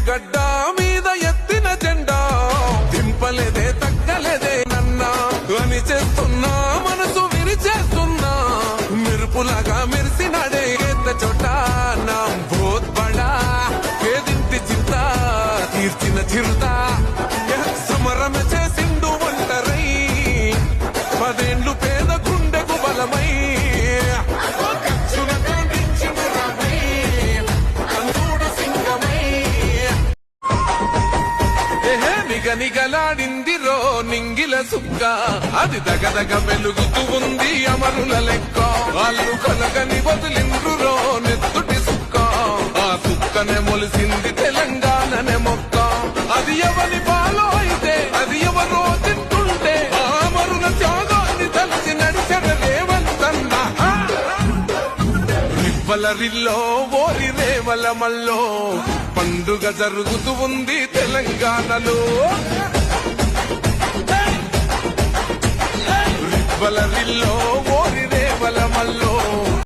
గడ్డ మీద ఎత్తిన జెండా దింపలేదే తగ్గలేదే నన్నా అని చేస్తున్నా మనసు విరిచేస్తున్నా మెరుపులాగా మెరిసినాడే ఎత్త చోట నా బోత్ బడా పేదింటి చింత తీర్చిన చిరుత సమరమ చేసిండు ఒంటరై 10 ఏళ్ళు పేద గుండెకు బలమై నిగనిగలాడిందిరో నింగిల సుక్క అది దగదగ వెలుగుతూ ఉంది అమరుల లెక్క వాళ్ళు కలగని వదిలిండ్రురో నెత్తుటి సుక్క ఆ సుక్కనే మొలిసింది తెలంగాణనే మొక్క అది ఎవరి పాలో అయితే అది ఎవరో తింటుంటే ఆ అమరుల త్యాగాన్ని తలచి నడిచెడ రేవంతన్నా రివ్వలరిల్లో ఓరి రేవల మల్లో పండుగ జరుగుతూ ఉంది తెలంగాణలో రివ్వలరిల్లో